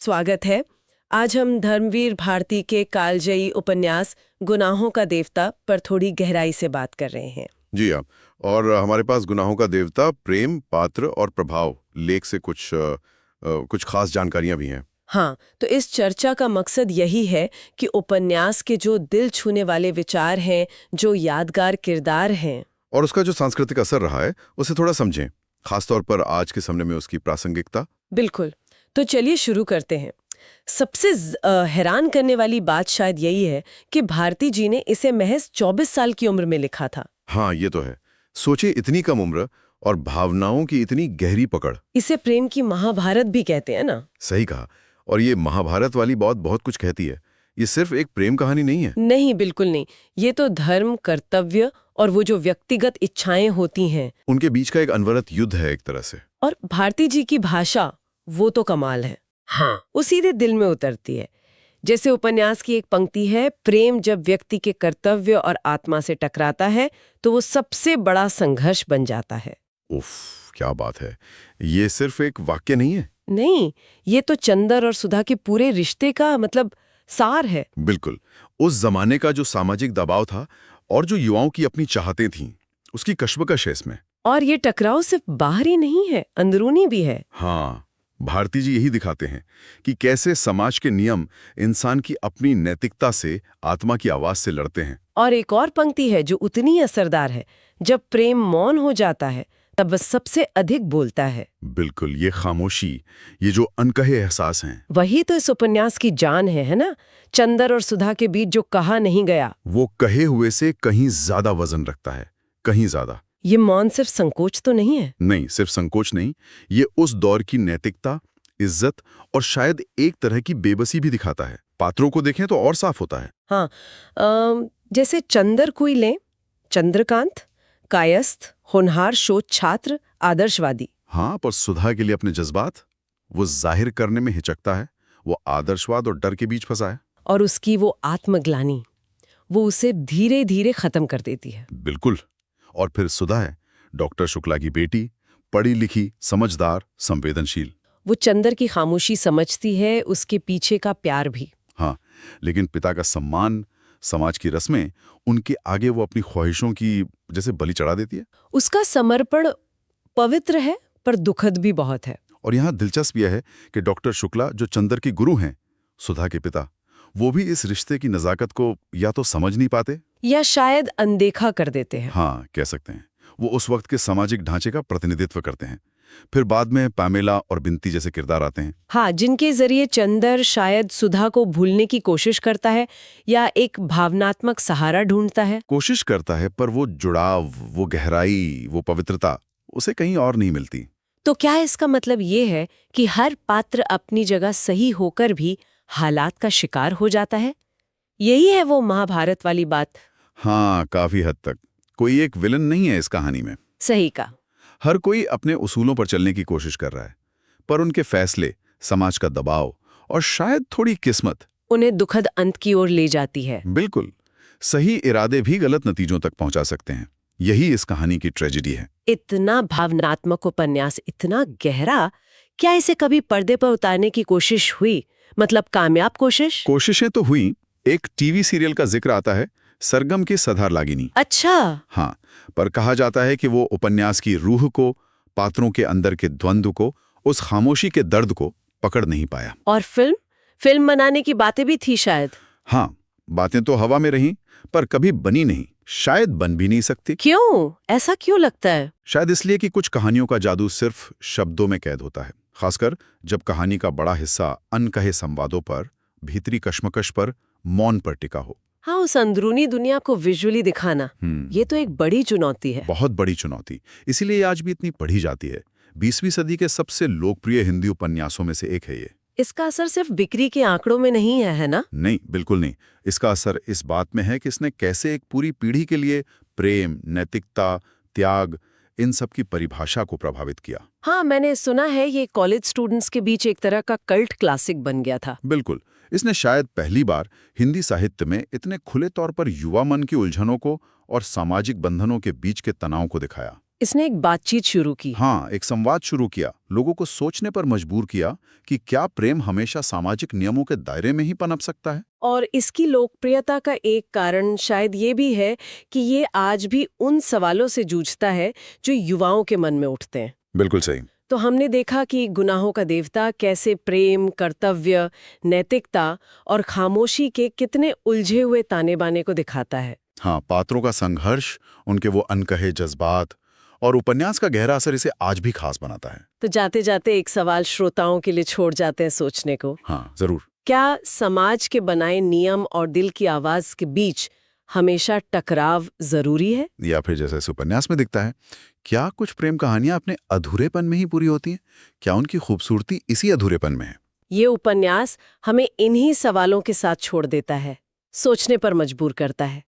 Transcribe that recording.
स्वागत है। आज हम धर्मवीर भारती के कालजयी उपन्यास गुनाहों का देवता पर थोड़ी गहराई से बात कर रहे हैं। जी हाँ। और हमारे पास गुनाहों का देवता, प्रेम, पात्र और प्रभाव लेख से कुछ खास जानकारियां भी हैं। हाँ, तो इस चर्चा का मकसद यही है कि उपन्यास के जो दिल छूने वाले विचार हैं, जो यादगार किरदार हैं और उसका जो सांस्कृतिक असर रहा है उसे थोड़ा समझें, खासतौर पर आज के समय में उसकी प्रासंगिकता। बिल्कुल। तो चलिए शुरू करते हैं। सबसे हैरान करने वाली बात शायद यही है कि भारती जी ने इसे महज 24 साल की उम्र में लिखा था। हाँ, ये तो है। सोचे, इतनी कम उम्र और भावनाओं की इतनी गहरी पकड़। इसे प्रेम की महाभारत भी कहते हैं ना। सही कहा। और ये महाभारत वाली बात बहुत कुछ कहती है। ये सिर्फ एक प्रेम कहानी नहीं है। नहीं, बिल्कुल नहीं। ये तो धर्म, कर्तव्य और वो जो व्यक्तिगत इच्छाएं होती हैं, उनके बीच का एक अनवरत युद्ध है एक तरह से। और भारती जी की भाषा, वो तो कमाल है। हाँ, वो सीधे दिल में उतरती है। जैसे उपन्यास की एक पंक्ति है, प्रेम जब व्यक्ति के कर्तव्य और आत्मा से टकराता है तो वो सबसे बड़ा संघर्ष बन जाता है। उफ, क्या बात है। ये सिर्फ एक वाक्य नहीं है। नहीं, ये तो चंदर और सुधा के पूरे रिश्ते का सार है। बिल्कुल। उस जमाने का जो सामाजिक दबाव था और जो युवाओं की अपनी चाहतें थीं, उसकी कश्मकश है इसमें। और ये टकराव सिर्फ बाहरी नहीं है, अंदरूनी भी है। हाँ, भारती जी यही दिखाते हैं कि कैसे समाज के नियम इंसान की अपनी नैतिकता से, आत्मा की आवाज से लड़ते हैं। और एक और पंक्ति है जो उतनी असरदार है, जब प्रेम मौन हो जाता है तब वह सबसे अधिक बोलता है। बिल्कुल, ये खामोशी, ये जो अनकहे एहसास हैं, वही तो इस उपन्यास की जान है ना। चंदर और सुधा के बीच जो कहा नहीं गया, वो कहे हुए से कहीं ज्यादा वजन रखता है, कहीं ज्यादा। ये मौन सिर्फ संकोच तो नहीं है। नहीं, सिर्फ संकोच नहीं, ये उस दौर की नैतिकता, इज्जत और शायद एक तरह की बेबसी भी दिखाता है। पात्रों को देखें तो और साफ होता है। हाँ, जैसे चंदर को ही लें, चंद्रकांत, कायस्थ, होनहार शोध छात्र, आदर्शवादी। हाँ, पर सुधा के लिए अपने जज्बात वो जाहिर करने में हिचकता है। वो आदर्शवाद और डर के बीच फंसा है। और उसकी वो आत्मग्लानि, वो उसे धीरे धीरे खत्म कर देती है। बिल्कुल। और फिर सुधा है, डॉक्टर शुक्ला की बेटी, पढ़ी लिखी, समझदार, संवेदनशील। वो चंदर की खामोशी समझती है, उसके पीछे का प्यार भी। हाँ, लेकिन पिता का सम्मान, समाज की रस्में, उनके आगे वो अपनी ख्वाहिशों की जैसे बलि चढ़ा देती है। उसका समर्पण पवित्र है पर दुखद भी बहुत है। और यहाँ दिलचस्प यह है कि डॉक्टर शुक्ला, जो चंदर की गुरु हैं, सुधा के पिता, वो भी इस रिश्ते की नजाकत को या तो समझ नहीं पाते या शायद अनदेखा कर देते हैं। हाँ, कह सकते हैं। वो उस वक्त के सामाजिक ढांचे का प्रतिनिधित्व करते हैं। फिर बाद में पामेला और बिंती जैसे किरदार आते हैं। हाँ, जिनके जरिए चंदर शायद सुधा को भूलने की कोशिश करता है या एक भावनात्मक सहारा ढूंढता है। कोशिश करता है, पर वो जुड़ाव, वो गहराई, वो पवित्रता उसे कहीं और नहीं मिलती। तो क्या इसका मतलब ये है कि हर पात्र अपनी जगह सही होकर भी हालात का शिकार हो जाता है? यही है वो महाभारत वाली बात। हाँ, काफी हद तक। कोई एक विलन नहीं है इस कहानी में। सही का। हर कोई अपने उसूलों पर चलने की कोशिश कर रहा है, पर उनके फैसले, समाज का दबाव और शायद थोड़ी किस्मत उन्हें दुखद अंत की ओर ले जाती है। बिल्कुल। सही इरादे भी गलत नतीजों तक पहुंचा सकते हैं। यही इस कहानी की ट्रेजेडी है। इतना भावनात्मक उपन्यास, इतना गहरा, क्या इसे कभी पर्दे पर उतारने की कोशिश हुई? कामयाब कोशिश? कोशिशें तो हुई। एक टीवी सीरियल का जिक्र आता है, सरगम की सधार लागिनी। अच्छा। हाँ, पर कहा जाता है कि वो उपन्यास की रूह को, पात्रों के अंदर के द्वंद्व को, उस खामोशी के दर्द को पकड़ नहीं पाया। और फिल्म बनाने की बातें भी थी शायद। हाँ, बातें तो हवा में रहीं, पर कभी बनी नहीं, शायद बन भी नहीं सकती। क्यों? ऐसा क्यों लगता है? शायद इसलिए कि कुछ कहानियों का जादू सिर्फ शब्दों में कैद होता है, खासकर जब कहानी का बड़ा हिस्सा अनकहे संवादों पर, भीतरी कश्मकश पर, मौन पर टिका हो। हाँ, उस अंदरूनी दुनिया को विजुअली दिखाना, ये तो एक बड़ी चुनौती है। बहुत बड़ी चुनौती। इसीलिए आज भी इतनी पढ़ी जाती है। 20वीं सदी के सबसे लोकप्रिय हिंदी उपन्यासों में से एक है ये। इसका असर सिर्फ बिक्री के आंकड़ों में नहीं है ना? नहीं, बिल्कुल नहीं। इसका असर इस बात में है कि इसने कैसे एक पूरी पीढ़ी के लिए प्रेम, नैतिकता, त्याग, इन सब की परिभाषा को प्रभावित किया। हाँ, मैंने सुना है ये कॉलेज स्टूडेंट्स के बीच एक तरह का कल्ट क्लासिक बन गया था। बिल्कुल। इसने शायद पहली बार हिंदी साहित्य में इतने खुले तौर पर युवा मन की उलझनों को और सामाजिक बंधनों के बीच के तनाव को दिखाया। इसने एक बातचीत शुरू की। हाँ, एक संवाद शुरू किया, लोगों को सोचने पर मजबूर किया कि क्या प्रेम हमेशा सामाजिक नियमों के दायरे में ही पनप सकता है। और इसकी लोकप्रियता का एक कारण शायद ये भी है कि ये आज भी उन सवालों से जूझता है जो युवाओं के मन में उठते हैं। बिल्कुल सही। तो हमने देखा कि गुनाहों का देवता कैसे प्रेम, कर्तव्य, नैतिकता और खामोशी के कितने उलझे हुए ताने बाने को दिखाता है। हाँ, पात्रों का संघर्ष, उनके वो अनकहे जज्बात और उपन्यास का गहरा असर इसे आज भी खास बनाता है। तो जाते जाते एक सवाल श्रोताओं के लिए छोड़ जाते हैं सोचने को। हाँ, जरूर। क्या समाज के बनाए नियम और दिल की आवाज के बीच हमेशा टकराव जरूरी है? या फिर जैसे इस उपन्यास में दिखता है, क्या कुछ प्रेम कहानियां अपने अधूरेपन में ही पूरी होती हैं? क्या उनकी खूबसूरती इसी अधूरेपन में है? ये उपन्यास हमें इन्हीं सवालों के साथ छोड़ देता है, सोचने पर मजबूर करता है।